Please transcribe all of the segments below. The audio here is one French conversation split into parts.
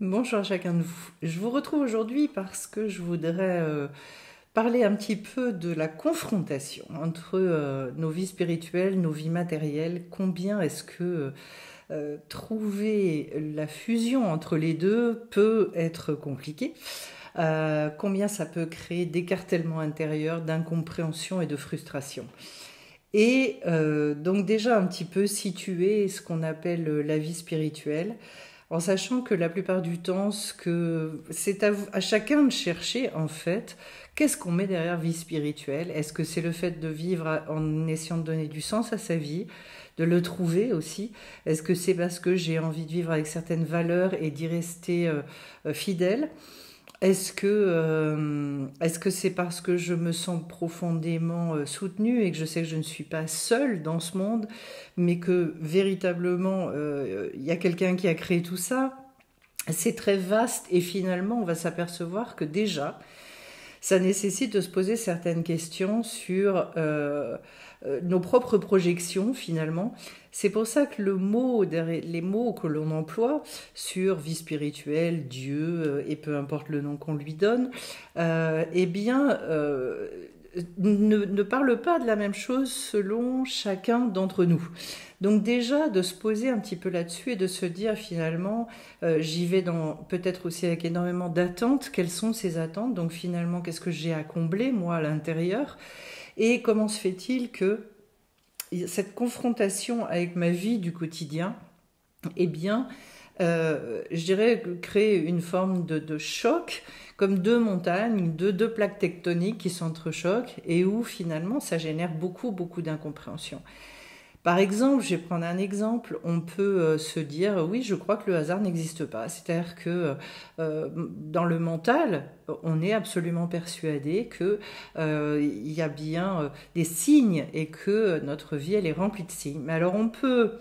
Bonjour à chacun de vous. Je vous retrouve aujourd'hui parce que je voudrais parler un petit peu de la confrontation entre nos vies spirituelles, nos vies matérielles. Combien est-ce que trouver la fusion entre les deux peut être compliqué? Combien ça peut créer d'écartèlement intérieur, d'incompréhension et de frustration. Et donc déjà un petit peu situer ce qu'on appelle la vie spirituelle, en sachant que la plupart du temps, c'est à chacun de chercher en fait, qu'est-ce qu'on met derrière vie spirituelle. Est-ce que c'est le fait de vivre en essayant de donner du sens à sa vie, de le trouver aussi? Est-ce que c'est parce que j'ai envie de vivre avec certaines valeurs et d'y rester fidèle? Est-ce que c'est parce que je me sens profondément soutenue et que je sais que je ne suis pas seule dans ce monde, mais que véritablement il y a quelqu'un qui a créé tout ça? C'est très vaste et finalement on va s'apercevoir que déjà ça nécessite de se poser certaines questions sur nos propres projections finalement. C'est pour ça que les mots que l'on emploie sur vie spirituelle, Dieu, et peu importe le nom qu'on lui donne, eh bien, ne parlent pas de la même chose selon chacun d'entre nous. Donc déjà, de se poser un petit peu là-dessus et de se dire finalement, j'y vais peut-être aussi avec énormément d'attentes. Quelles sont ces attentes? Donc finalement, qu'est-ce que j'ai à combler moi à l'intérieur? Et comment se fait-il que cette confrontation avec ma vie du quotidien, eh bien, je dirais créer une forme de choc, comme deux montagnes, deux plaques tectoniques qui s'entrechoquent et où finalement ça génère beaucoup, beaucoup d'incompréhension. Par exemple, je vais prendre un exemple, on peut se dire, oui, je crois que le hasard n'existe pas. C'est-à-dire que dans le mental, on est absolument persuadé que il y a bien des signes et que notre vie, elle est remplie de signes. Mais alors on peut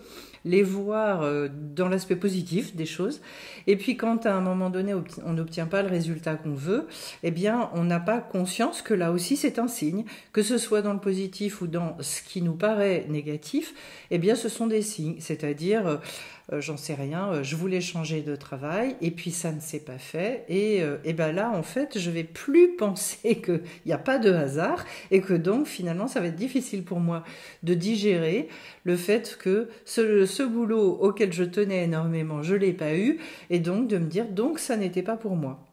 les voir dans l'aspect positif des choses. Et puis quand à un moment donné on n'obtient pas le résultat qu'on veut, eh bien on n'a pas conscience que là aussi c'est un signe, que ce soit dans le positif ou dans ce qui nous paraît négatif, eh bien ce sont des signes, c'est-à-dire j'en sais rien, je voulais changer de travail et puis ça ne s'est pas fait et ben là en fait je vais plus penser qu'il n'y a pas de hasard et que donc finalement ça va être difficile pour moi de digérer le fait que ce boulot auquel je tenais énormément je l'ai pas eu et donc de me dire donc ça n'était pas pour moi.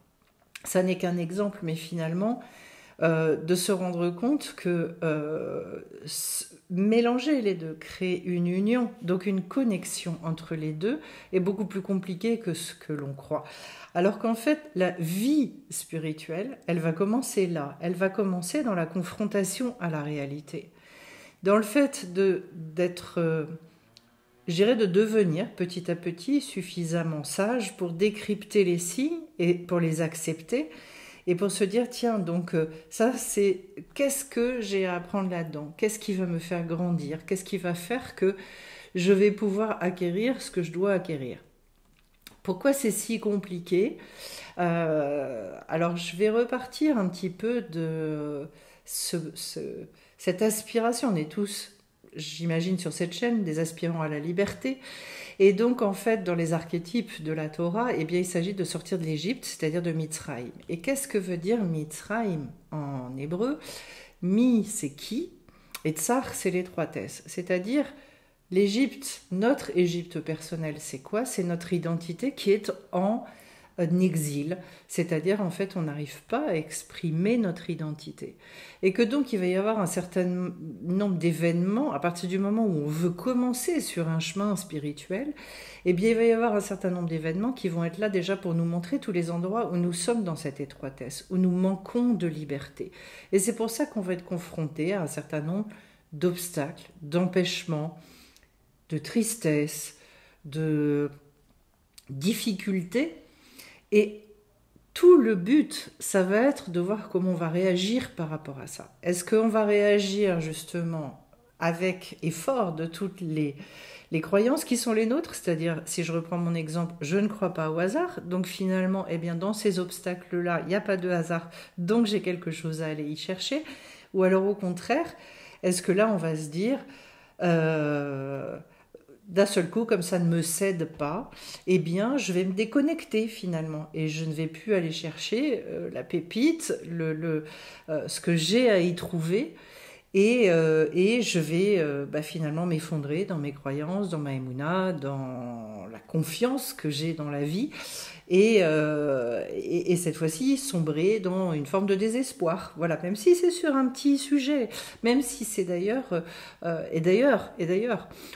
Ça n'est qu'un exemple mais finalement de se rendre compte que mélanger les deux, créer une union, donc une connexion entre les deux, est beaucoup plus compliqué que ce que l'on croit. Alors qu'en fait, la vie spirituelle, elle va commencer là, elle va commencer dans la confrontation à la réalité, dans le fait d'être, je dirais, de devenir petit à petit suffisamment sage pour décrypter les signes et pour les accepter et pour se dire, tiens, donc ça, c'est qu'est-ce que j'ai à apprendre là-dedans? Qu'est-ce qui va me faire grandir? Qu'est-ce qui va faire que je vais pouvoir acquérir ce que je dois acquérir? Pourquoi c'est si compliqué? Alors, je vais repartir un petit peu de cette aspiration. On est tous, j'imagine, sur cette chaîne, des aspirants à la liberté. Et donc, en fait, dans les archétypes de la Torah, eh bien, il s'agit de sortir de l'Égypte, c'est-à-dire de Mitzrayim. Et qu'est-ce que veut dire Mitzrayim en hébreu? Mi, c'est qui? Et tsar, c'est l'étroitesse. C'est-à-dire, l'Égypte, notre Égypte personnelle, c'est quoi? C'est notre identité qui est en exil, c'est-à-dire en fait on n'arrive pas à exprimer notre identité et que donc il va y avoir un certain nombre d'événements à partir du moment où on veut commencer sur un chemin spirituel, eh bien il va y avoir un certain nombre d'événements qui vont être là déjà pour nous montrer tous les endroits où nous sommes dans cette étroitesse, où nous manquons de liberté, et c'est pour ça qu'on va être confronté à un certain nombre d'obstacles, d'empêchements, de tristesse, de difficultés. Et tout le but, ça va être de voir comment on va réagir par rapport à ça. Est-ce qu'on va réagir justement avec et fort de toutes les croyances qui sont les nôtres? C'est-à-dire, si je reprends mon exemple, je ne crois pas au hasard. Donc finalement, eh bien, dans ces obstacles-là, il n'y a pas de hasard. Donc j'ai quelque chose à aller y chercher. Ou alors au contraire, est-ce que là, on va se dire... d'un seul coup, comme ça ne me cède pas, eh bien, je vais me déconnecter finalement et je ne vais plus aller chercher la pépite, ce que j'ai à y trouver. Et je vais finalement m'effondrer dans mes croyances, dans ma émouna, dans la confiance que j'ai dans la vie, et cette fois-ci sombrer dans une forme de désespoir. Voilà, même si c'est sur un petit sujet, même si c'est d'ailleurs,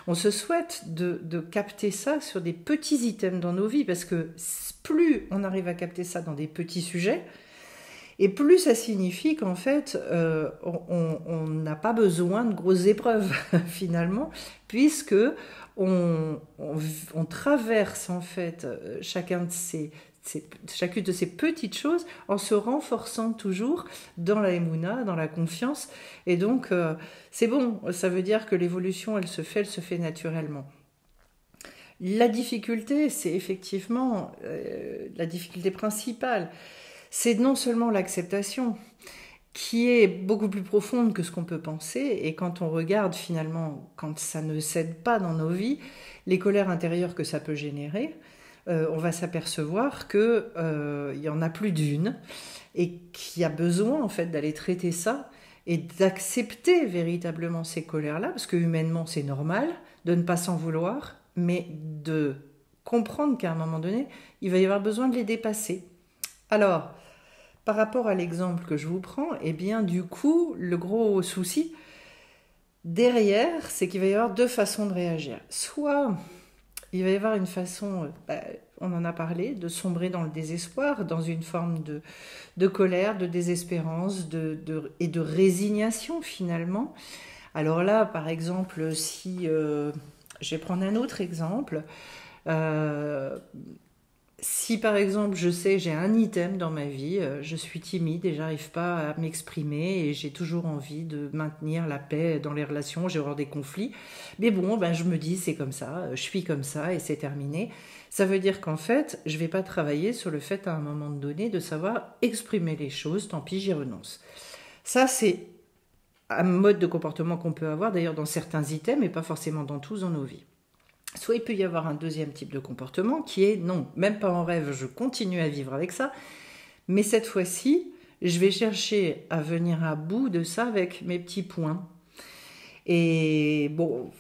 on se souhaite de capter ça sur des petits items dans nos vies, parce que plus on arrive à capter ça dans des petits sujets, et plus ça signifie qu'en fait, on n'a pas besoin de grosses épreuves, finalement, puisque on traverse en fait chacune de ces petites choses en se renforçant toujours dans la émouna, dans la confiance. Et donc, c'est bon, ça veut dire que l'évolution, elle se fait naturellement. La difficulté, c'est effectivement la difficulté principale. C'est non seulement l'acceptation, qui est beaucoup plus profonde que ce qu'on peut penser, et quand on regarde finalement, quand ça ne cède pas dans nos vies, les colères intérieures que ça peut générer, on va s'apercevoir qu'il y en a plus d'une, et qu'il y a besoin en fait d'aller traiter ça, et d'accepter véritablement ces colères-là, parce que humainement c'est normal de ne pas s'en vouloir, mais de comprendre qu'à un moment donné, il va y avoir besoin de les dépasser. Alors, par rapport à l'exemple que je vous prends, eh bien, du coup, le gros souci derrière, c'est qu'il va y avoir deux façons de réagir. Soit il va y avoir une façon, on en a parlé, de sombrer dans le désespoir, dans une forme de colère, de désespérance et de résignation finalement. Alors là, par exemple, si je vais prendre un autre exemple, si par exemple je sais j'ai un item dans ma vie, je suis timide et j'arrive pas à m'exprimer et j'ai toujours envie de maintenir la paix dans les relations, j'ai horreur des conflits, mais bon, je me dis c'est comme ça, je suis comme ça et c'est terminé. Ça veut dire qu'en fait, je vais pas travailler sur le fait à un moment donné de savoir exprimer les choses, tant pis, j'y renonce. Ça, c'est un mode de comportement qu'on peut avoir d'ailleurs dans certains items et pas forcément dans tous dans nos vies. Soit il peut y avoir un deuxième type de comportement qui est non, même pas en rêve, je continue à vivre avec ça, mais cette fois-ci, je vais chercher à venir à bout de ça avec mes petits points. Et bon,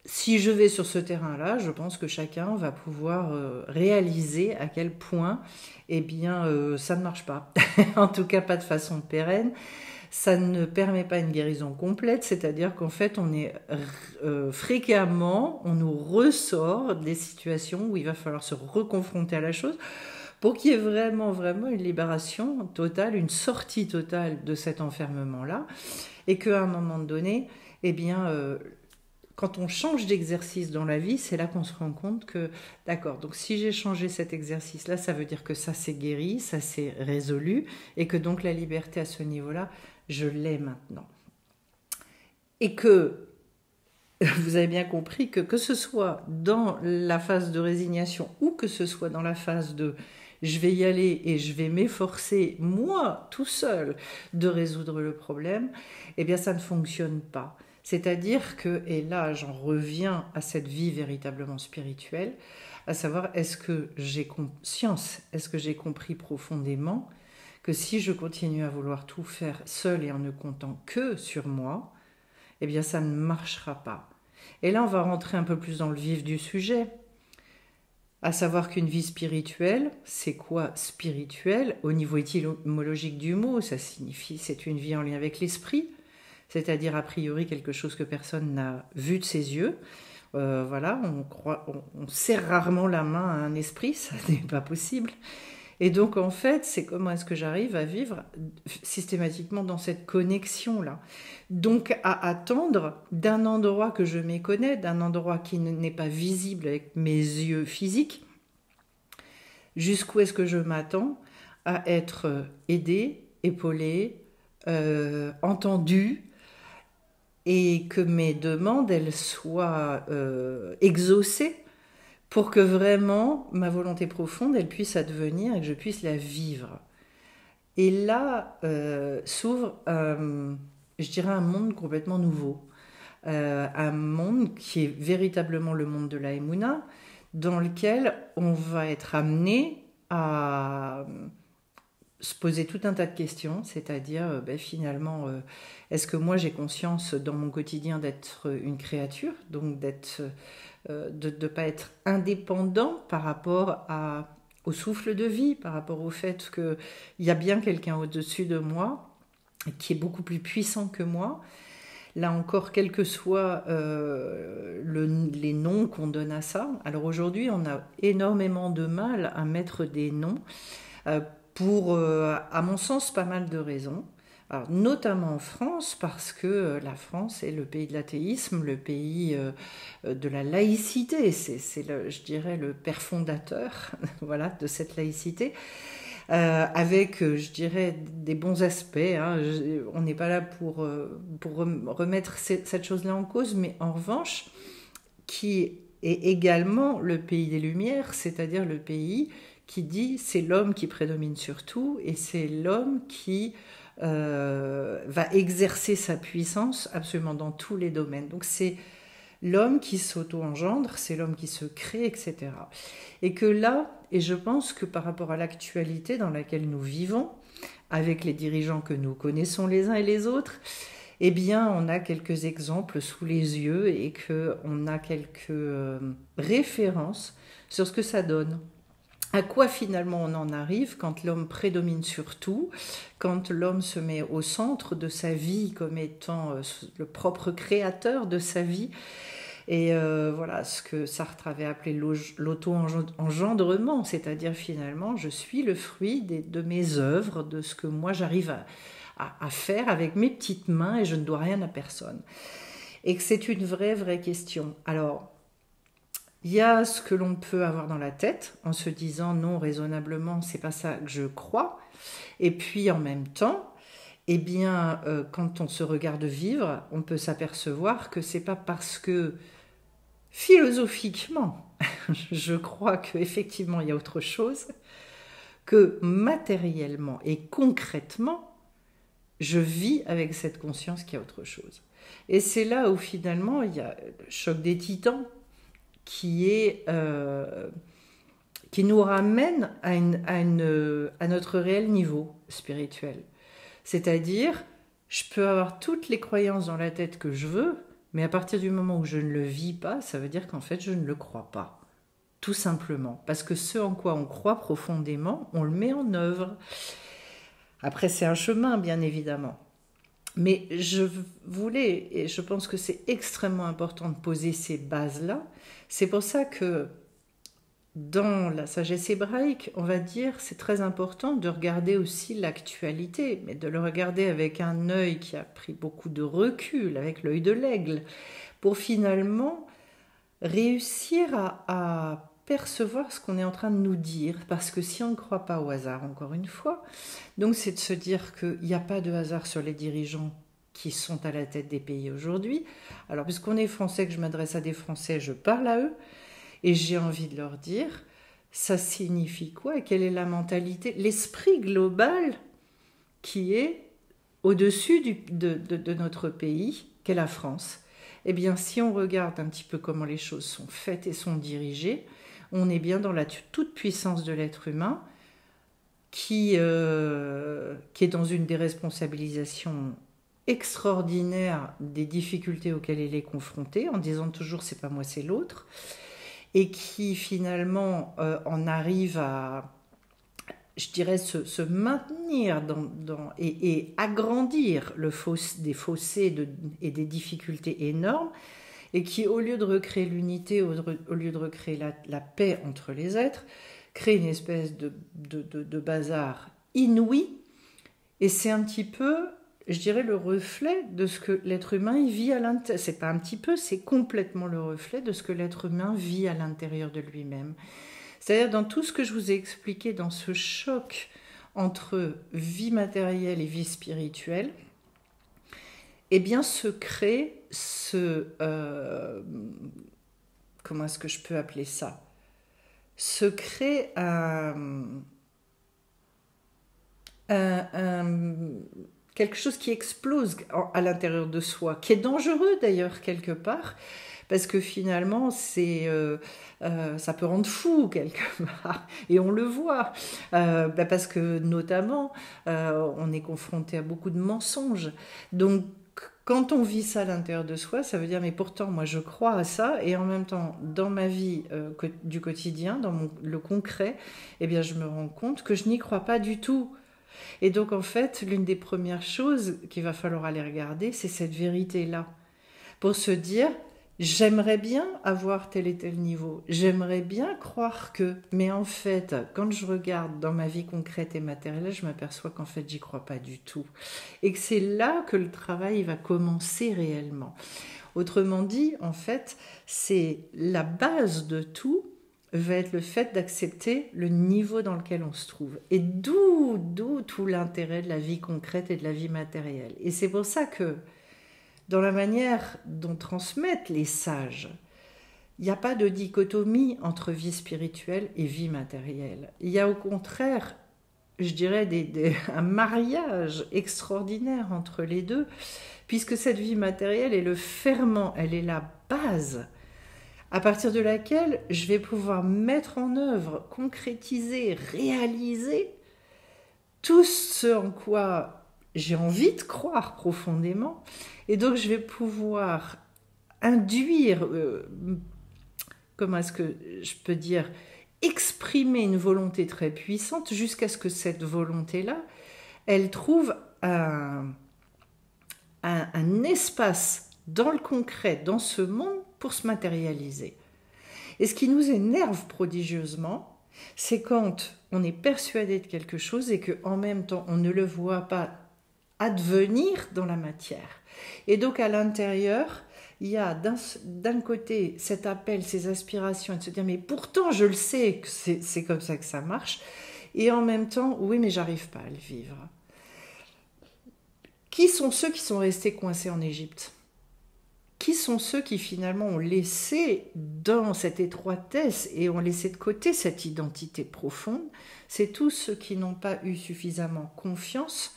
si je vais sur ce terrain-là, je pense que chacun va pouvoir réaliser à quel point, eh bien, ça ne marche pas. En tout cas, pas de façon pérenne. Ça ne permet pas une guérison complète, c'est-à-dire qu'en fait, on est fréquemment, on nous ressort des situations où il va falloir se reconfronter à la chose pour qu'il y ait vraiment, vraiment une libération totale, une sortie totale de cet enfermement-là, et qu'à un moment donné, eh bien, quand on change d'exercice dans la vie, c'est là qu'on se rend compte que, d'accord, donc si j'ai changé cet exercice-là, ça veut dire que ça s'est guéri, ça s'est résolu, et que donc la liberté à ce niveau-là, je l'ai maintenant. Et que vous avez bien compris que ce soit dans la phase de résignation ou que ce soit dans la phase de je vais y aller et je vais m'efforcer, moi, tout seul, de résoudre le problème, eh bien ça ne fonctionne pas. C'est-à-dire que, et là j'en reviens à cette vie véritablement spirituelle, à savoir est-ce que j'ai conscience, est-ce que j'ai compris profondément que si je continue à vouloir tout faire seul et en ne comptant que sur moi, eh bien ça ne marchera pas. Et là on va rentrer un peu plus dans le vif du sujet, à savoir qu'une vie spirituelle, c'est quoi spirituel? Au niveau étymologique du mot, ça signifie c'est une vie en lien avec l'esprit, c'est-à-dire a priori quelque chose que personne n'a vu de ses yeux. Voilà, on serre rarement la main à un esprit, ça n'est pas possible. Et donc, en fait, c'est comment est-ce que j'arrive à vivre systématiquement dans cette connexion-là. Donc, à attendre d'un endroit que je méconnais, d'un endroit qui n'est pas visible avec mes yeux physiques, jusqu'où est-ce que je m'attends à être aidée, épaulée, entendue, et que mes demandes, elles soient exaucées, pour que vraiment ma volonté profonde, elle puisse advenir et que je puisse la vivre. Et là s'ouvre, je dirais, un monde complètement nouveau. un monde qui est véritablement le monde de la Emouna, dans lequel on va être amené à se poser tout un tas de questions, c'est-à-dire finalement, est-ce que moi j'ai conscience dans mon quotidien d'être une créature, donc de ne pas être indépendant par rapport au souffle de vie, par rapport au fait qu'il y a bien quelqu'un au-dessus de moi qui est beaucoup plus puissant que moi. Là encore, quels que soient les noms qu'on donne à ça. Alors aujourd'hui, on a énormément de mal à mettre des noms pour, à mon sens, pas mal de raisons. Alors, notamment en France, parce que la France est le pays de l'athéisme, le pays de la laïcité. C'est je dirais, le père fondateur voilà, de cette laïcité. Avec, je dirais, des bons aspects. Hein. On n'est pas là pour remettre cette chose-là en cause, mais en revanche, qui est également le pays des Lumières, c'est-à-dire le pays qui dit c'est l'homme qui prédomine sur tout et c'est l'homme qui va exercer sa puissance absolument dans tous les domaines. Donc c'est l'homme qui s'auto-engendre, c'est l'homme qui se crée, etc. Et que là, et je pense que par rapport à l'actualité dans laquelle nous vivons, avec les dirigeants que nous connaissons les uns et les autres, eh bien, on a quelques exemples sous les yeux et qu'on a quelques références sur ce que ça donne. À quoi finalement on en arrive quand l'homme prédomine sur tout, quand l'homme se met au centre de sa vie comme étant le propre créateur de sa vie. Et voilà ce que Sartre avait appelé l'auto-engendrement, c'est-à-dire finalement je suis le fruit de mes œuvres, de ce que moi j'arrive à faire avec mes petites mains et je ne dois rien à personne. Et que c'est une vraie question. Alors, il y a ce que l'on peut avoir dans la tête en se disant non, raisonnablement, c'est pas ça que je crois. Et puis en même temps, eh bien, quand on se regarde vivre, on peut s'apercevoir que c'est pas parce que philosophiquement, je crois qu'effectivement il y a autre chose, que matériellement et concrètement, je vis avec cette conscience qu'il y a autre chose. Et c'est là où finalement il y a le choc des titans qui nous ramène à notre réel niveau spirituel. C'est-à-dire, je peux avoir toutes les croyances dans la tête que je veux, mais à partir du moment où je ne le vis pas, ça veut dire qu'en fait, je ne le crois pas. Tout simplement. Parce que ce en quoi on croit profondément, on le met en œuvre. Après, c'est un chemin, bien évidemment. Mais je voulais, et je pense que c'est extrêmement important de poser ces bases-là. C'est pour ça que dans la sagesse hébraïque, on va dire, c'est très important de regarder aussi l'actualité, mais de le regarder avec un œil qui a pris beaucoup de recul, avec l'œil de l'aigle, pour finalement réussir à percevoir ce qu'on est en train de nous dire. Parce que si on ne croit pas au hasard, encore une fois, donc c'est de se dire qu'il n'y a pas de hasard sur les dirigeants qui sont à la tête des pays aujourd'hui. Alors, puisqu'on est français, que je m'adresse à des Français, je parle à eux. Et j'ai envie de leur dire, ça signifie quoi et quelle est la mentalité, l'esprit global qui est au-dessus de notre pays, qu'est la France. Eh bien, si on regarde un petit peu comment les choses sont faites et sont dirigées, on est bien dans la toute-puissance de l'être humain qui est dans une déresponsabilisation extraordinaire des difficultés auxquelles il est confronté, en disant toujours c'est pas moi, c'est l'autre. Et qui finalement en arrive à, je dirais, se maintenir et agrandir des fossés et des difficultés énormes, et qui, au lieu de recréer l'unité, au lieu de recréer la paix entre les êtres, crée une espèce de bazar inouï. Et c'est un petit peu, je dirais, le reflet de ce que l'être humain il vit à l'intérieur. C'est pas un petit peu, c'est complètement le reflet de ce que l'être humain vit à l'intérieur de lui-même. C'est-à-dire dans tout ce que je vous ai expliqué, dans ce choc entre vie matérielle et vie spirituelle, eh bien se crée comment est-ce que je peux appeler ça? Se crée un quelque chose qui explose à l'intérieur de soi, qui est dangereux d'ailleurs quelque part, parce que finalement ça peut rendre fou quelque part, et on le voit, parce que notamment on est confronté à beaucoup de mensonges, donc quand on vit ça à l'intérieur de soi, ça veut dire mais pourtant moi je crois à ça, et en même temps dans ma vie du quotidien, dans le concret, eh bien je me rends compte que je n'y crois pas du tout. Et donc en fait l'une des premières choses qu'il va falloir aller regarder, c'est cette vérité-là, pour se dire j'aimerais bien avoir tel et tel niveau, j'aimerais bien croire que, mais en fait quand je regarde dans ma vie concrète et matérielle, je m'aperçois qu'en fait j'y crois pas du tout, et que c'est là que le travail va commencer réellement. Autrement dit, en fait, c'est la base de tout va être le fait d'accepter le niveau dans lequel on se trouve, et d'où tout l'intérêt de la vie concrète et de la vie matérielle. Et c'est pour ça que dans la manière dont transmettent les sages, il n'y a pas de dichotomie entre vie spirituelle et vie matérielle. Il y a au contraire, je dirais, un mariage extraordinaire entre les deux, puisque cette vie matérielle est le ferment, elle est la base, à partir de laquelle je vais pouvoir mettre en œuvre, concrétiser, réaliser tout ce en quoi j'ai envie de croire profondément. Et donc je vais pouvoir induire, comment est-ce que je peux dire, exprimer une volonté très puissante jusqu'à ce que cette volonté-là, elle trouve un espace dans le concret, dans ce monde, pour se matérialiser. Et ce qui nous énerve prodigieusement, c'est quand on est persuadé de quelque chose et qu'en même temps on ne le voit pas advenir dans la matière. Et donc à l'intérieur, il y a d'un côté cet appel, ces aspirations, et de se dire mais pourtant je le sais que c'est comme ça que ça marche, et en même temps oui mais j'arrive pas à le vivre. Qui sont ceux qui sont restés coincés en Égypte ? Qui sont ceux qui finalement ont laissé dans cette étroitesse et ont laissé de côté cette identité profonde? C'est tous ceux qui n'ont pas eu suffisamment confiance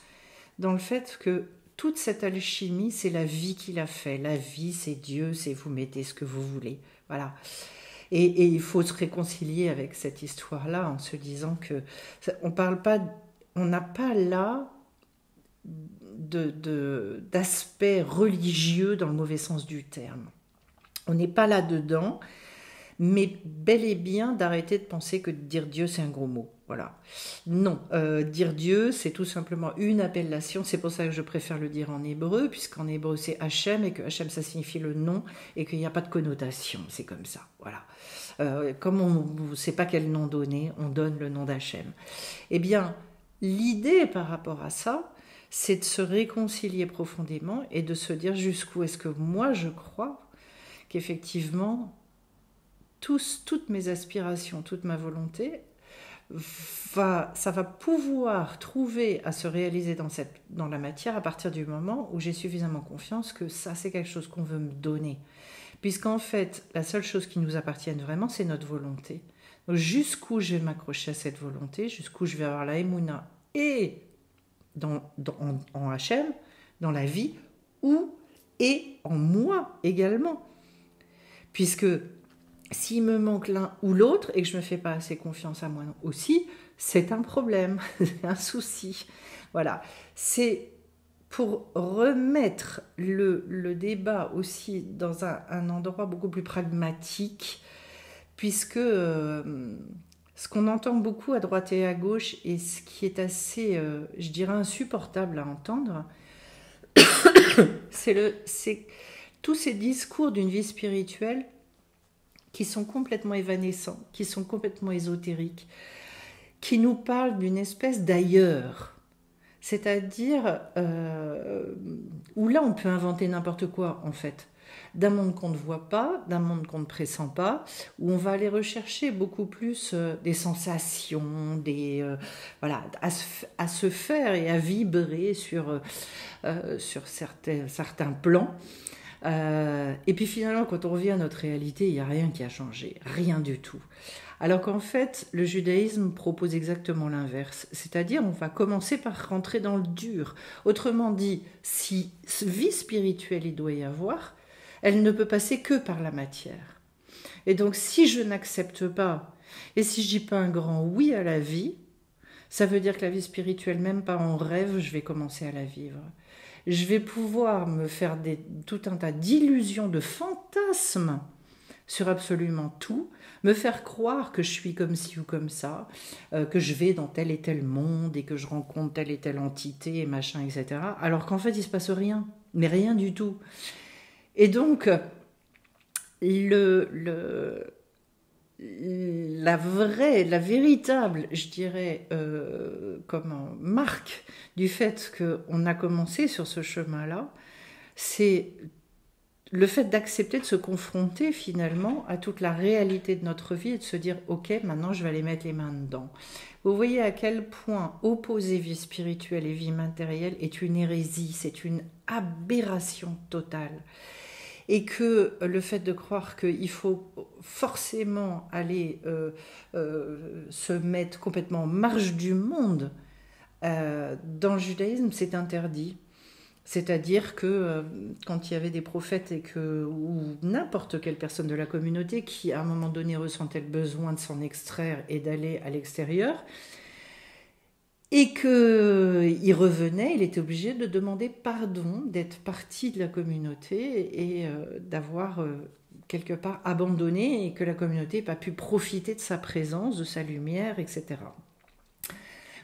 dans le fait que toute cette alchimie, c'est la vie qui l'a fait. La vie, c'est Dieu, c'est vous mettez ce que vous voulez. Voilà. Et il faut se réconcilier avec cette histoire-là en se disant que on n'a pas là d'aspect religieux dans le mauvais sens du terme. On n'est pas là-dedans, mais bel et bien d'arrêter de penser que dire Dieu, c'est un gros mot. Voilà. Non, dire Dieu, c'est tout simplement une appellation. C'est pour ça que je préfère le dire en hébreu, puisqu'en hébreu, c'est Hachem, et que Hachem, ça signifie le nom, et qu'il n'y a pas de connotation. C'est comme ça. Voilà. Comme on ne sait pas quel nom donner, on donne le nom d'Hachem. Eh bien, l'idée par rapport à ça, c'est de se réconcilier profondément et de se dire jusqu'où est-ce que moi je crois qu'effectivement toutes mes aspirations, toute ma volonté, ça va pouvoir trouver à se réaliser dans la matière à partir du moment où j'ai suffisamment confiance que ça c'est quelque chose qu'on veut me donner. Puisqu'en fait, la seule chose qui nous appartienne vraiment, c'est notre volonté. Donc jusqu'où je vais m'accrocher à cette volonté, jusqu'où je vais avoir la émouna et en Hachem, dans la vie, et en moi également. Puisque s'il me manque l'un ou l'autre et que je ne me fais pas assez confiance à moi aussi, c'est un problème, c'est un souci. Voilà, c'est pour remettre le débat aussi dans un endroit beaucoup plus pragmatique, puisque ce qu'on entend beaucoup à droite et à gauche, et ce qui est assez, je dirais, insupportable à entendre, c'est tous ces discours d'une vie spirituelle qui sont complètement évanescents, qui sont complètement ésotériques, qui nous parlent d'une espèce d'ailleurs. C'est-à-dire où là on peut inventer n'importe quoi en fait, d'un monde qu'on ne voit pas, d'un monde qu'on ne pressent pas, où on va aller rechercher beaucoup plus des sensations, voilà, à se faire et à vibrer sur certains plans. Et puis finalement, quand on revient à notre réalité, il n'y a rien qui a changé, rien du tout. Alors qu'en fait, le judaïsme propose exactement l'inverse. C'est-à-dire, on va commencer par rentrer dans le dur. Autrement dit, si vie spirituelle il doit y avoir, elle ne peut passer que par la matière. Et donc, si je n'accepte pas, et si je dis pas un grand oui à la vie, ça veut dire que la vie spirituelle, même pas en rêve, je vais commencer à la vivre. Je vais pouvoir me faire tout un tas d'illusions, de fantasmes sur absolument tout, me faire croire que je suis comme ci ou comme ça, que je vais dans tel et tel monde et que je rencontre telle et telle entité et machin, etc. Alors qu'en fait, il ne se passe rien, mais rien du tout. Et donc, la véritable, je dirais, marque du fait qu'on a commencé sur ce chemin-là, c'est le fait d'accepter de se confronter finalement à toute la réalité de notre vie et de se dire ok, maintenant je vais aller mettre les mains dedans. Vous voyez à quel point opposer vie spirituelle et vie matérielle est une hérésie, c'est une aberration totale. Et que le fait de croire qu'il faut forcément aller se mettre complètement en marge du monde, dans le judaïsme, c'est interdit. C'est-à-dire que quand il y avait des prophètes ou n'importe quelle personne de la communauté qui, à un moment donné, ressentait le besoin de s'en extraire et d'aller à l'extérieur, et qu'il revenait, il était obligé de demander pardon, d'être parti de la communauté et d'avoir quelque part abandonné et que la communauté n'ait pas pu profiter de sa présence, de sa lumière, etc.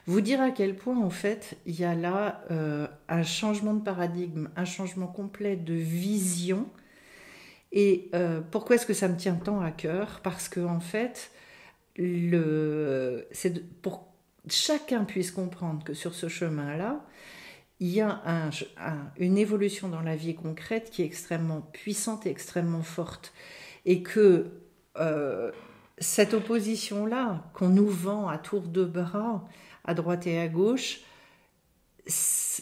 Vous dire à quel point, en fait, il y a là un changement de paradigme, un changement complet de vision. Et pourquoi est-ce que ça me tient tant à cœur? Parce que, en fait, c'est pour chacun puisse comprendre que sur ce chemin-là, il y a une évolution dans la vie concrète qui est extrêmement puissante et extrêmement forte. Et que cette opposition-là, qu'on nous vend à tour de bras, à droite et à gauche,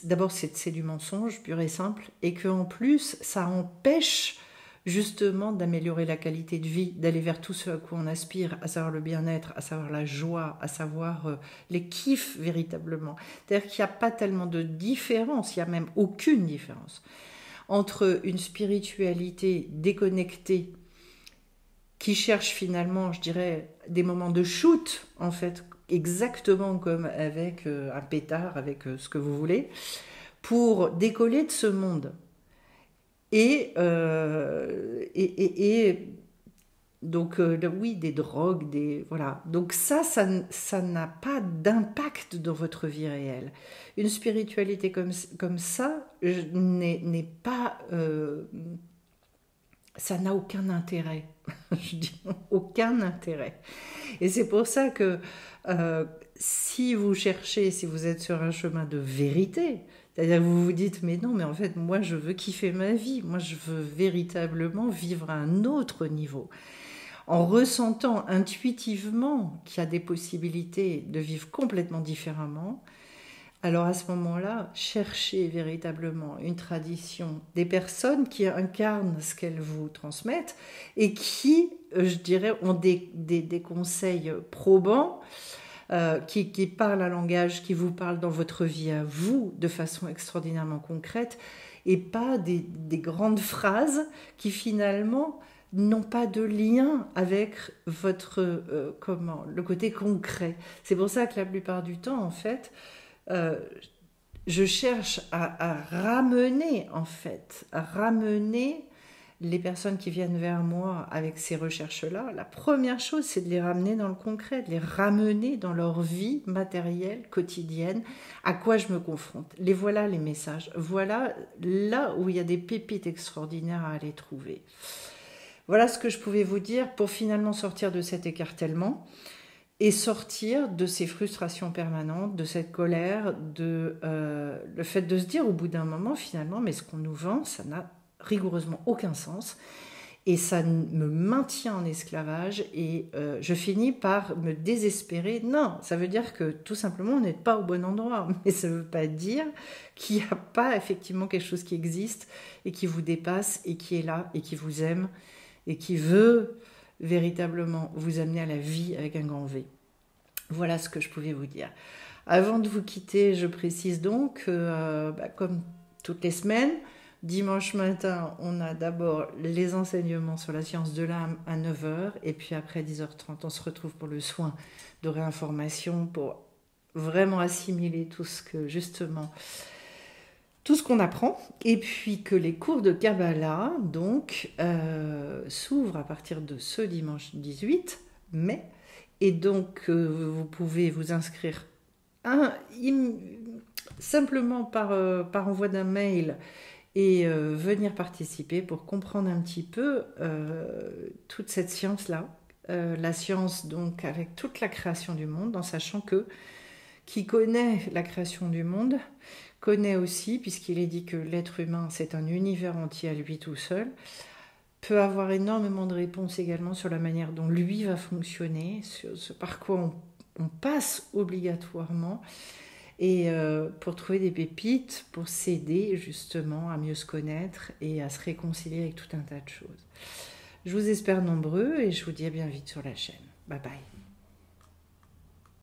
d'abord c'est du mensonge pur et simple, et qu'en plus, ça empêche justement d'améliorer la qualité de vie, d'aller vers tout ce à quoi on aspire, à savoir le bien-être, à savoir la joie, à savoir les kiffs véritablement. C'est-à-dire qu'il n'y a pas tellement de différence, il n'y a même aucune différence entre une spiritualité déconnectée qui cherche finalement, je dirais, des moments de shoot, en fait, exactement comme avec un pétard, avec ce que vous voulez, pour décoller de ce monde. Et donc, oui, des drogues, voilà. Donc ça n'a pas d'impact dans votre vie réelle. Une spiritualité comme ça n'est pas... ça n'a aucun intérêt. Je dis aucun intérêt. Et c'est pour ça que si vous êtes sur un chemin de vérité, c'est-à-dire que vous vous dites, mais non, mais en fait, moi, je veux kiffer ma vie. Moi, je veux véritablement vivre à un autre niveau. En ressentant intuitivement qu'il y a des possibilités de vivre complètement différemment, alors à ce moment-là, cherchez véritablement une tradition, des personnes qui incarnent ce qu'elles vous transmettent et qui, je dirais, ont des conseils probants, qui parlent un langage qui vous parle dans votre vie à vous de façon extraordinairement concrète et pas des grandes phrases qui finalement n'ont pas de lien avec votre le côté concret. C'est pour ça que la plupart du temps, en fait, je cherche à ramener les personnes qui viennent vers moi avec ces recherches-là. La première chose, c'est de les ramener dans le concret, de les ramener dans leur vie matérielle, quotidienne, à quoi je me confronte. Les voilà les messages. Voilà là où il y a des pépites extraordinaires à aller trouver. Voilà ce que je pouvais vous dire pour finalement sortir de cet écartèlement et sortir de ces frustrations permanentes, de cette colère, le fait de se dire au bout d'un moment finalement, mais ce qu'on nous vend, ça n'a rigoureusement aucun sens et ça me maintient en esclavage et je finis par me désespérer. Non, ça veut dire que tout simplement on n'est pas au bon endroit, mais ça ne veut pas dire qu'il n'y a pas effectivement quelque chose qui existe et qui vous dépasse et qui est là et qui vous aime et qui veut véritablement vous amener à la vie avec un grand V. Voilà ce que je pouvais vous dire. Avant de vous quitter, je précise donc que, comme toutes les semaines, dimanche matin, on a d'abord les enseignements sur la science de l'âme à 9 h, et puis après 10 h 30, on se retrouve pour le soin de réinformation, pour vraiment assimiler tout ce que justement, tout ce qu'on apprend, et puis que les cours de Kabbalah donc s'ouvrent à partir de ce dimanche 18 mai, et donc vous pouvez vous inscrire simplement par envoi d'un mail et venir participer pour comprendre un petit peu toute cette science-là, la science donc avec toute la création du monde, en sachant que qui connaît la création du monde connaît aussi, puisqu'il est dit que l'être humain c'est un univers entier à lui tout seul, peut avoir énormément de réponses également sur la manière dont lui va fonctionner, sur ce par quoi on passe obligatoirement, et pour trouver des pépites, pour s'aider justement à mieux se connaître et à se réconcilier avec tout un tas de choses. Je vous espère nombreux et je vous dis à bien vite sur la chaîne. Bye bye.